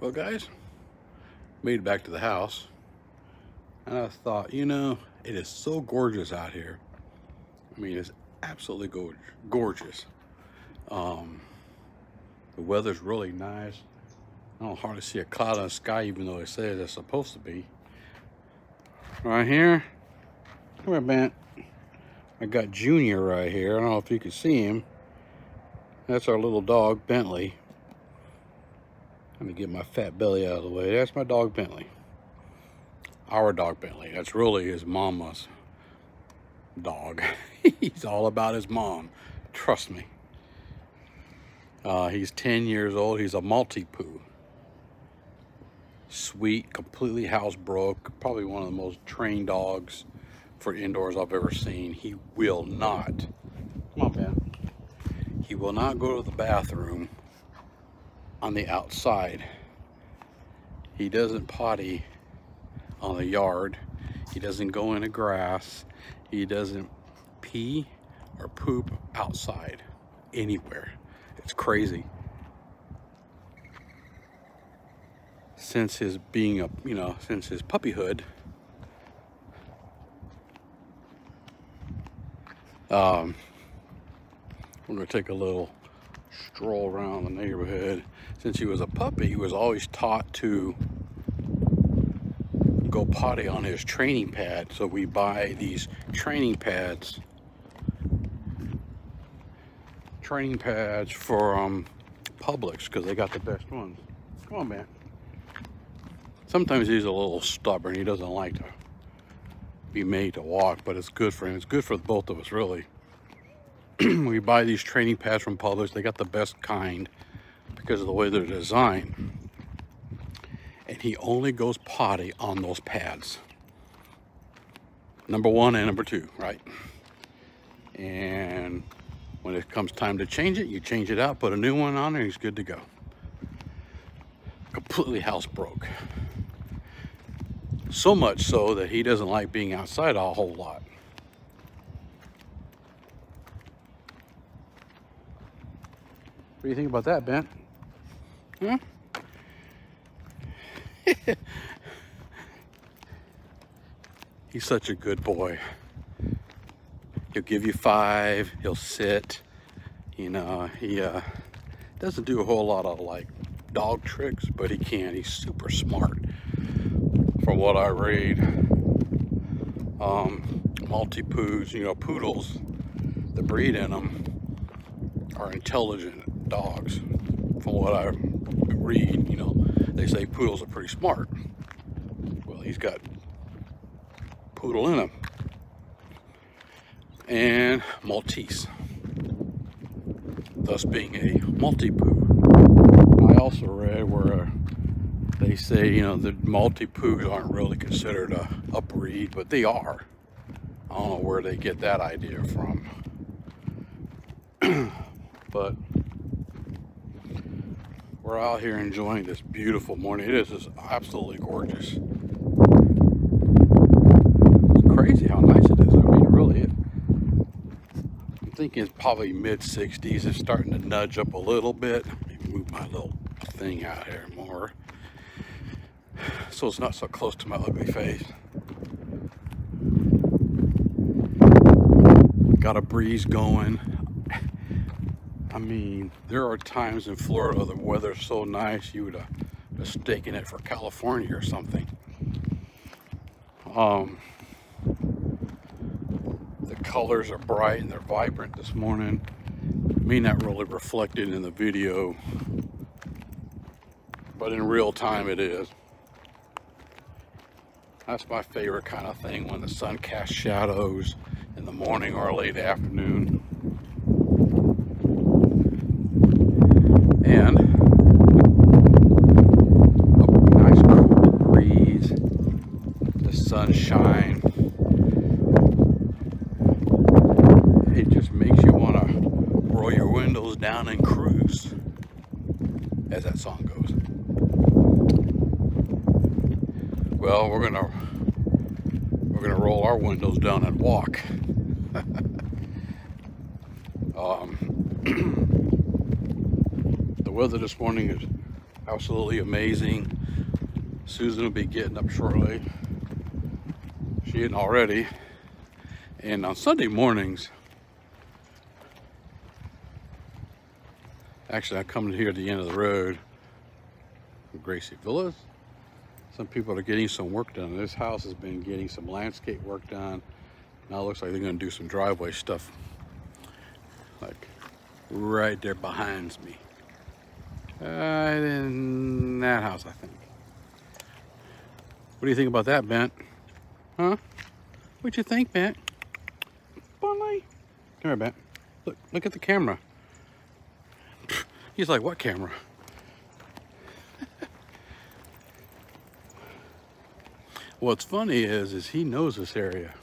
Well, guys, made it back to the house, and I thought, it is so gorgeous out here. I mean, it's absolutely gorgeous. The weather's really nice. I don't hardly see a cloud in the sky, even though it says it's supposed to be. Right here, come here, Bent. I got Junior right here. I don't know if you can see him. That's our little dog, Bentley. Let me get my fat belly out of the way. That's my dog, Bentley. Our dog, Bentley. That's really his mama's dog. He's all about his mom. Trust me. He's 10 years old. He's a multi-poo. Sweet, completely housebroke. Probably one of the most trained dogs for indoors I've ever seen. He will not. Come on, Ben. He will not go to the bathroom on the outside. He doesn't potty on the yard. He doesn't go in the grass. He doesn't pee or poop outside anywhere. It's crazy. Since his being since his puppyhood, we're gonna take a little stroll around the neighborhood. Since he was a puppy, he was always taught to go potty on his training pad. So we buy these training pads for Publix, because they got the best ones. Come on, man. Sometimes he's a little stubborn. He doesn't like to be made to walk, but it's good for him. It's good for both of us, really. We buy these training pads from Publix. They got the best kind because of the way they're designed. And he only goes potty on those pads. Number 1 and number 2, right? And when it comes time to change it, you change it out, put a new one on there, he's good to go. Completely housebroke. So much so that he doesn't like being outside a whole lot. What do you think about that, Ben? Huh? He's such a good boy. He'll give you 5, he'll sit. He doesn't do a whole lot of like dog tricks, but he can. He's super smart. From what I read, multi-poos, poodles, the breed in them are intelligent dogs. From what I read, they say poodles are pretty smart. Well, he's got poodle in him. And Maltese, thus being a multi-poo. I also read where they say, the multi-poos aren't really considered a breed, but they are. I don't know where they get that idea from. But we're out here enjoying this beautiful morning. It is just absolutely gorgeous. It's crazy how nice it is. I mean, it really is. I'm thinking it's probably mid-60s. It's starting to nudge up a little bit. Maybe move my little thing out here more, so it's not so close to my ugly face. Got a breeze going. I mean, there are times in Florida the weather's so nice you would have mistaken it for California or something. The colors are bright and they're vibrant this morning. May not really reflected in the video, but in real time it is. That's my favorite kind of thing, when the sun casts shadows in the morning or late afternoon. And a nice cool breeze, the sunshine. It just makes you want to roll your windows down and cruise, as that song goes. Well, we're gonna roll our windows down and walk. The weather this morning is absolutely amazing. Susan will be getting up shortly. She isn't already. And on Sunday mornings, actually I come here at the end of the road from Gracie Villas. Some people are getting some work done. This house has been getting some landscape work done. Now it looks like they're gonna do some driveway stuff, like right there behind me. In that house, I think. What do you think about that, Bent? Huh? What'd you think, Bent? Bonnie? Come here, Bent. Look at the camera. He's like, what camera? What's funny is he knows this area.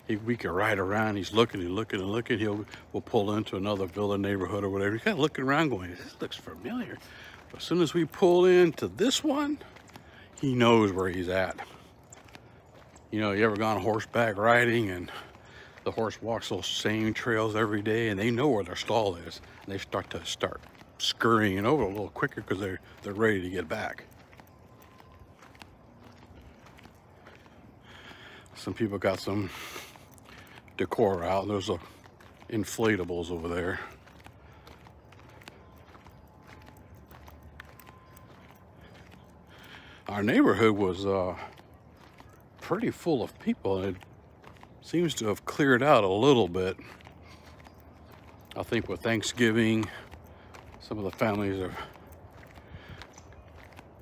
We can ride around. He's looking and looking and looking. We'll pull into another villa neighborhood or whatever. He's kind of looking around, going, "This looks familiar." But as soon as we pull into this one, he knows where he's at. You know, you ever gone horseback riding and the horse walks those same trails every day, and they know where their stall is, and they start scurrying over a little quicker because they're ready to get back. Some people got some decor out. There's inflatables over there. Our neighborhood was pretty full of people. It seems to have cleared out a little bit. I think with Thanksgiving, some of the families have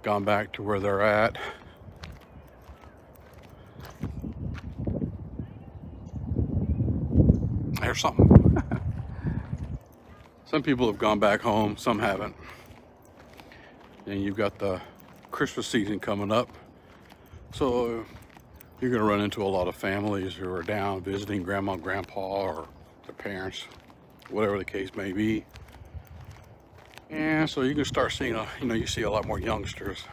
gone back to where they're at. There's something. Some people have gone back home, some haven't. And you've got the Christmas season coming up. So you're gonna run into a lot of families who are down visiting grandma, grandpa, or their parents, whatever the case may be. And so you can start seeing, you see a lot more youngsters,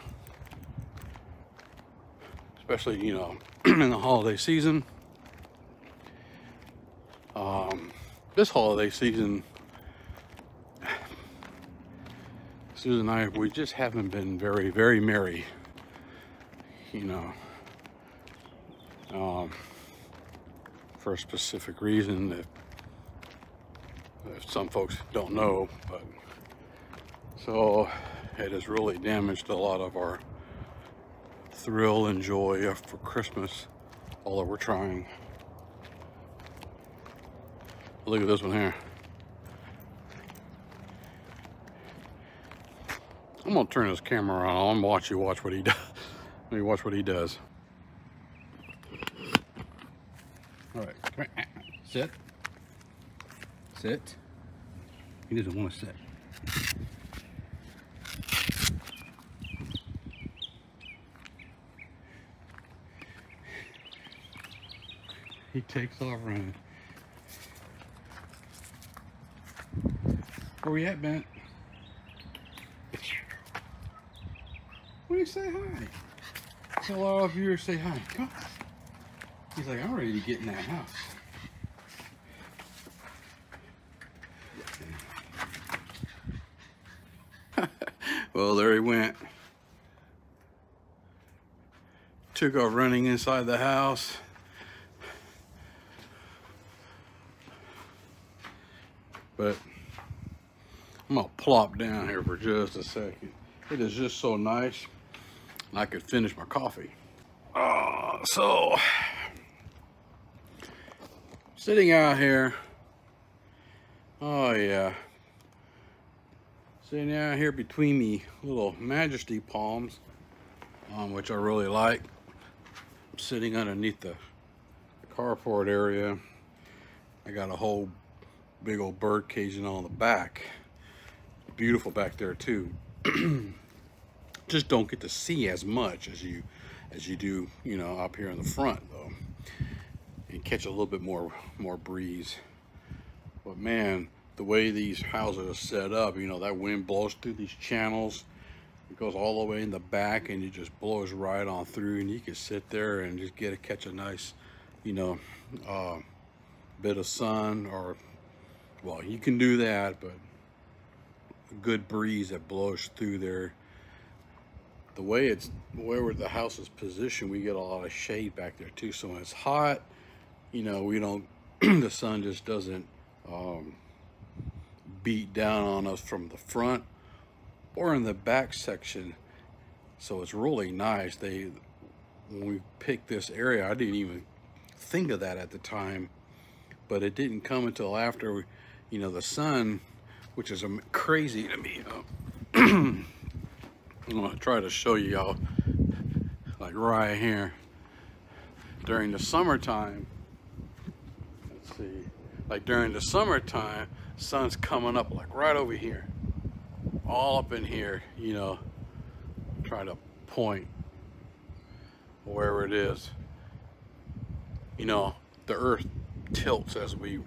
especially, in the holiday season. This holiday season, Susan and I, we just haven't been very, very merry, for a specific reason that if some folks don't know, but so it has really damaged a lot of our thrill and joy for Christmas, although we're trying. Look at this one here. I'm gonna turn this camera around. I'm gonna watch what he does. Let me watch what he does. All right, come here. Sit. Sit. He doesn't want to sit. He takes off running. Where we at, Bent? What do you say hi? Tell all of you to say hi. Come on. He's like, I'm ready to get in that house. Well, there he went. Took off running inside the house. But I'm gonna plop down here for just a second. It is just so nice. I could finish my coffee. So sitting out here. Oh yeah. Sitting out here between me little Majesty palms, which I really like. I'm sitting underneath the carport area. I got a whole big old bird caging on the back. Beautiful back there too. Just don't get to see as much as you do, up here in the front though, and catch a little bit more breeze. But man, the way these houses are set up, that wind blows through these channels. It goes all the way in the back and it just blows right on through, and you can sit there and just catch a nice, bit of sun, or, well, you can do that, but a good breeze that blows through there where the house is positioned, we get a lot of shade back there too. So when it's hot, you know, we don't, the sun just doesn't beat down on us from the front or in the back section. So it's really nice. When we picked this area, I didn't even think of that at the time, but it didn't come until after, you know, the sun, which is crazy to me. I'm gonna try to show you y'all, like right here during the summertime. Let's see, like during the summertime, sun's coming up like right over here, all up in here, you know, try to point wherever it is. You know, the earth tilts as we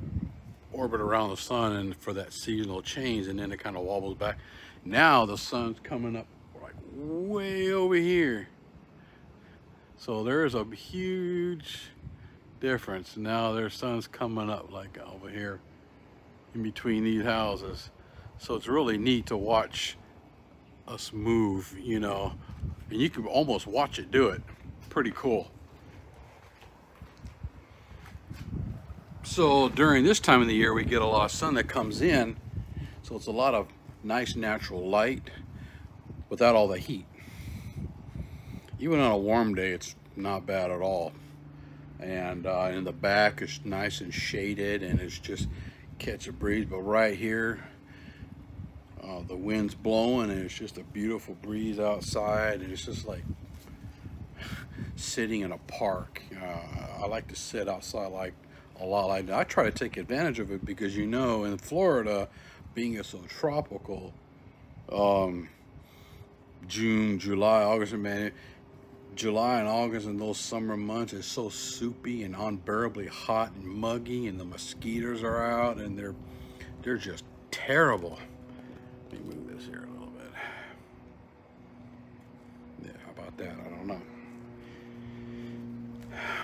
orbit around the sun, and for that seasonal change, and then it kind of wobbles back. Now the sun's coming up like way over here, so there's a huge difference. Now their sun's coming up like over here in between these houses, so it's really neat to watch us move, you know, and you can almost watch it do it. Pretty cool. So during this time of the year, we get a lot of sun that comes in, so it's a lot of nice natural light without all the heat. Even on a warm day, it's not bad at all. And in the back, it's nice and shaded, and it's just catch a breeze. But right here, the wind's blowing, and it's just a beautiful breeze outside, and it's just like sitting in a park. I like to sit outside like a lot like that. I try to take advantage of it because, you know, in Florida, being so tropical, June, July, August, and May, July and August and those summer months is so soupy and unbearably hot and muggy, and the mosquitoes are out, and they're just terrible. Let me move this here a little bit. Yeah, how about that? I don't know.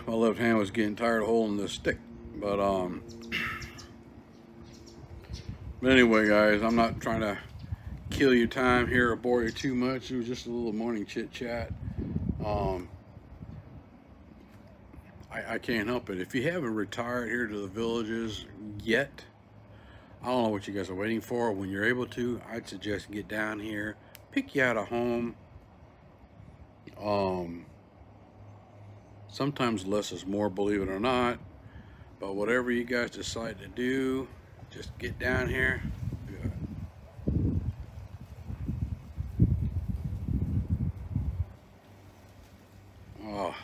My left hand was getting tired of holding this stick, but anyway, guys, I'm not trying to kill your time here or bore you too much. It was just a little morning chit chat. I can't help it. If you haven't retired here to the villages yet, I don't know what you guys are waiting for. When you're able to, I'd suggest get down here, pick you out a home. Sometimes less is more, believe it or not. But whatever you guys decide to do, just get down here. Oh,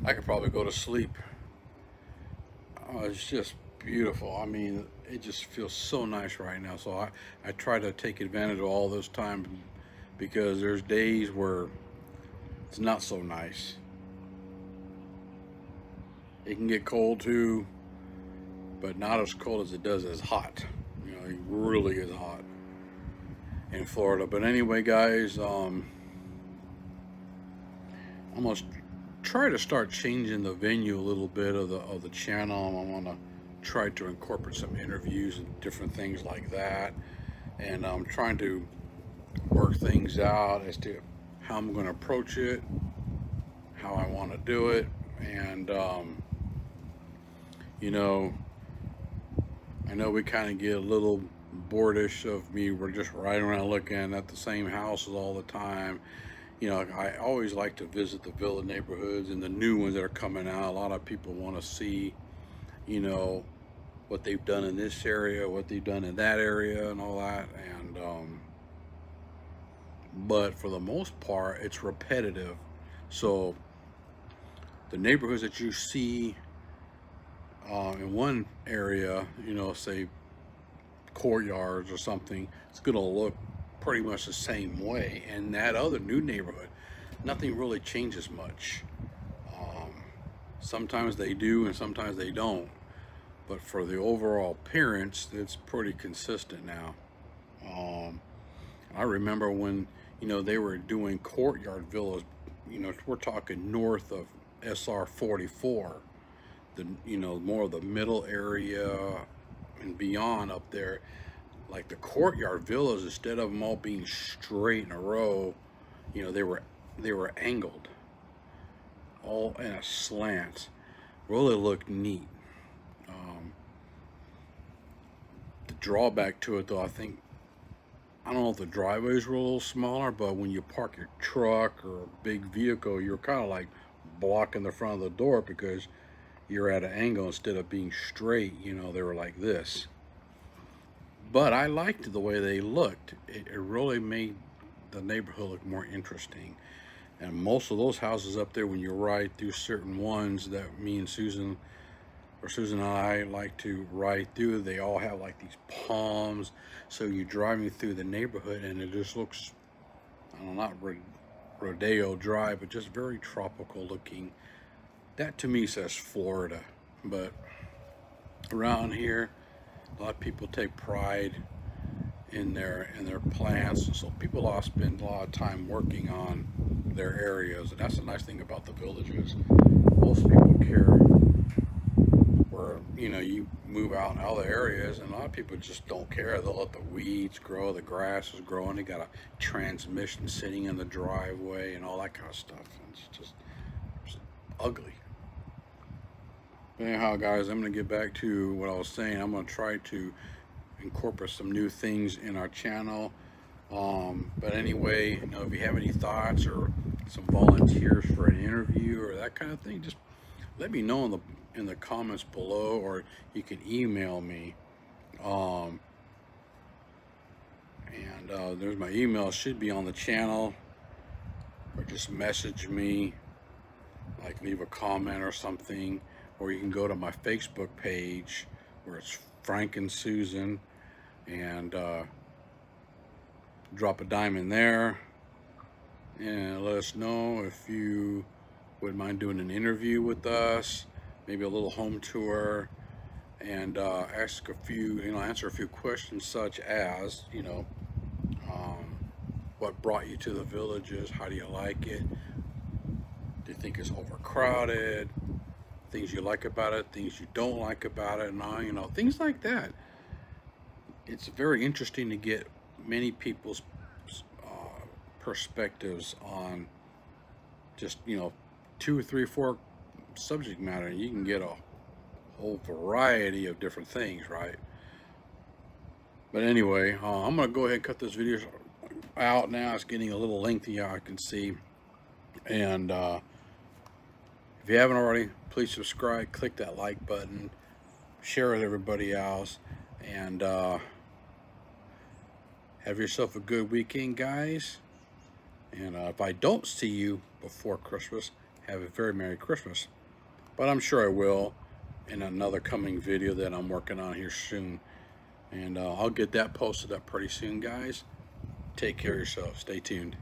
I could probably go to sleep. Oh, it's just beautiful. I mean, it just feels so nice right now. So I try to take advantage of all this time, because there's days where it's not so nice. It can get cold too, but not as cold as it does as hot. You know, it really is hot in Florida. But anyway, guys, I'm gonna try to start changing the venue a little bit of the channel. I want to try to incorporate some interviews and different things like that, and I'm trying to work things out as to how I'm going to approach it, how I want to do it. And you know, I know we kind of get a little boordish of me. We're just riding around looking at the same houses all the time. You know, I always like to visit the villa neighborhoods and the new ones that are coming out. A lot of people want to see, you know, what they've done in this area, what they've done in that area, and all that. And but for the most part, it's repetitive. So the neighborhoods that you see in one area, you know, say courtyards or something, it's gonna look pretty much the same way. And that other new neighborhood, nothing really changes much. Sometimes they do and sometimes they don't, but for the overall appearance, it's pretty consistent now. I remember when, you know, they were doing courtyard villas, you know, we're talking north of SR 44, the, you know, more of the middle area and beyond up there. like the courtyard villas, instead of them all being straight in a row, you know, they were angled, all in a slant. Really looked neat. The drawback to it, though, I don't know if the driveways were a little smaller, but when you park your truck or a big vehicle, you're kind of like blocking the front of the door because you're at an angle instead of being straight. You know, they were like this. But I liked the way they looked. It really made the neighborhood look more interesting. And most of those houses up there, when you ride through certain ones that me and Susan and I like to ride through, they all have like these palms. So you're driving through the neighborhood and it just looks, I don't know, not Rodeo Drive, but just very tropical looking. That to me says Florida. But around here, a lot of people take pride in their plants, so people all spend a lot of time working on their areas, and that's the nice thing about the villages. Most people care where, you know, you move out in other areas, and a lot of people just don't care. They'll let the weeds grow, the grass is growing, they got a transmission sitting in the driveway and all that kind of stuff. It's just ugly. But anyhow, guys, I'm going to get back to what I was saying. I'm going to try to incorporate some new things in our channel. But anyway, you know, if you have any thoughts or some volunteers for an interview or that kind of thing, just let me know in the comments below, or you can email me. There's my email, should be on the channel, or just message me, like leave a comment or something, or you can go to my Facebook page where it's Frank and Susan, and drop a dime in there and let us know if you would mind doing an interview with us, maybe a little home tour, and ask a few, you know, answer a few questions such as, you know, what brought you to the villages, how do you like it, do you think it's overcrowded, things you like about it, things you don't like about it, and all, you know, things like that. It's very interesting to get many people's perspectives on just, you know, 2 or 3 or 4 subject matter, and you can get a whole variety of different things, right? But anyway, I'm gonna go ahead and cut this video out now. It's getting a little lengthy, I can see. And if you haven't already, please subscribe, click that like button, share with everybody else, and have yourself a good weekend, guys. And if I don't see you before Christmas, have a very Merry Christmas. But I'm sure I will in another coming video that I'm working on here soon. And I'll get that posted up pretty soon, guys. Take care of yourself. Stay tuned.